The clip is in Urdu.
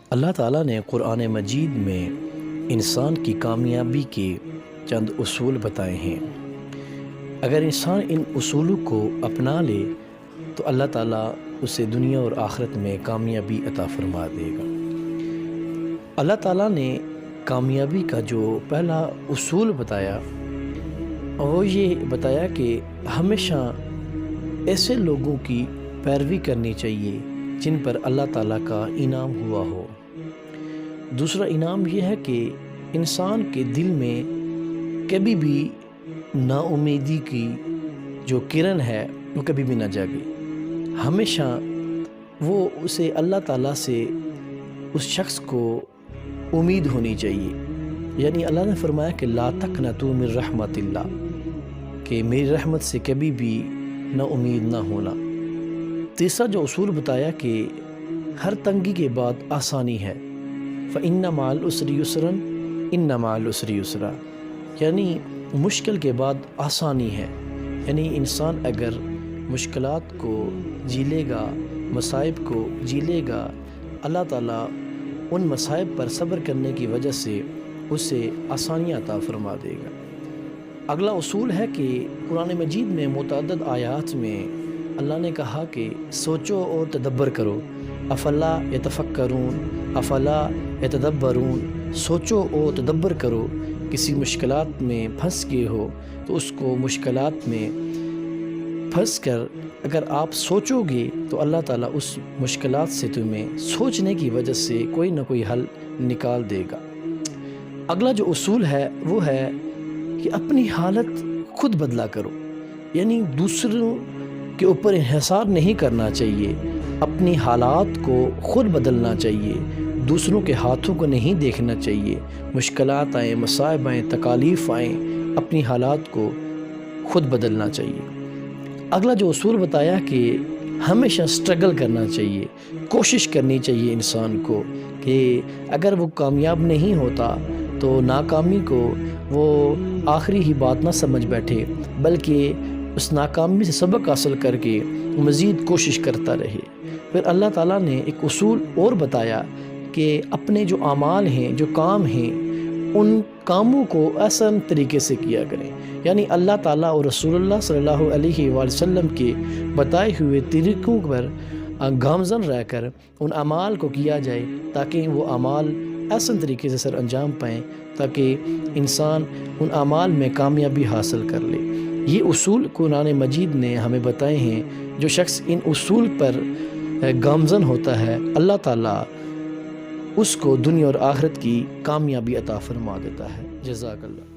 اللہ تعالیٰ نے قرآن مجید میں انسان کی کامیابی کے چند اصول بتائے ہیں۔ اگر انسان ان اصولوں کو اپنا لے تو اللہ تعالیٰ اسے دنیا اور آخرت میں کامیابی عطا فرما دے گا۔ اللہ تعالیٰ نے کامیابی کا جو پہلا اصول بتایا وہ یہ بتایا کہ ہمیشہ ایسے لوگوں کی پیروی کرنی چاہیے جن پر اللہ تعالیٰ کا انعام ہوا ہو۔ دوسرا انعام یہ ہے کہ انسان کے دل میں کبھی بھی نا امیدی کی جو کرن ہے وہ کبھی بھی نہ جاگے۔ ہمیشہ وہ اسے اللہ تعالیٰ سے اس شخص کو امید ہونی چاہیے۔ یعنی اللہ نے فرمایا کہ لا تقنطوا من رحمت اللہ، کہ میری رحمت سے کبھی بھی نا امید نہ ہونا۔ تیسرا جو اصول بتایا کہ ہر تنگی کے بعد آسانی ہے، فَإِنَّ مَعَ الْعُسْرِ يُسْرًا إِنَّ مَعَ الْعُسْرِ يُسْرًا، یعنی مشکل کے بعد آسانی ہے۔ یعنی انسان اگر مشکلات کو جی لے گا، مصائب کو جی لے گا، اللہ تعالیٰ ان مصائب پر صبر کرنے کی وجہ سے اسے آسانیاں عطا فرما دے گا۔ اگلا اصول ہے کہ قرآن مجید میں متعدد آیات میں اللہ نے کہا کہ سوچو اور تدبر کرو، افلا یتفکرون افلا یتدبرون، سوچو اور تدبر کرو۔ کسی مشکلات میں پھنس گئے ہو تو اس کو مشکلات میں پھنس کر اگر آپ سوچو گے تو اللہ تعالیٰ اس مشکلات سے تمہیں سوچنے کی وجہ سے کوئی نہ کوئی حل نکال دے گا۔ اگلا جو اصول ہے وہ ہے کہ اپنی حالت خود بدلا کرو، یعنی دوسروں کے اوپر انحصار نہیں کرنا چاہیے، اپنی حالات کو خود بدلنا چاہیے، دوسروں کے ہاتھوں کو نہیں دیکھنا چاہیے۔ مشکلات آئیں، مصائب آئیں، تکالیف آئیں، اپنی حالات کو خود بدلنا چاہیے۔ اگلا جو اصول بتایا کہ ہمیشہ سٹرگل کرنا چاہیے، کوشش کرنی چاہیے انسان کو، کہ اگر وہ کامیاب نہیں ہوتا تو ناکامی کو وہ آخری ہی بات نہ سمجھ بیٹھے، بلکہ اس ناکامی سے سبق حاصل کر کے مزید کوشش کرتا رہے۔ پھر اللہ تعالیٰ نے ایک اصول اور بتایا کہ اپنے جو اعمال ہیں، جو کام ہیں، ان کاموں کو آسان طریقے سے کیا کریں۔ یعنی اللہ تعالیٰ اور رسول اللہ صلی اللہ علیہ وآلہ وسلم کے بتائے ہوئے طریقوں پر گامزن رہ کر ان اعمال کو کیا جائے تاکہ وہ اعمال آسان طریقے سے سر انجام پائیں، تاکہ انسان ان اعمال میں کامیابی حاصل کر لے۔ یہ اصول قرآن مجید نے ہمیں بتائے ہیں۔ جو شخص ان اصول پر گامزن ہوتا ہے اللہ تعالیٰ اس کو دنیا اور آخرت کی کامیابی عطا فرما دیتا ہے۔ جزاک اللہ۔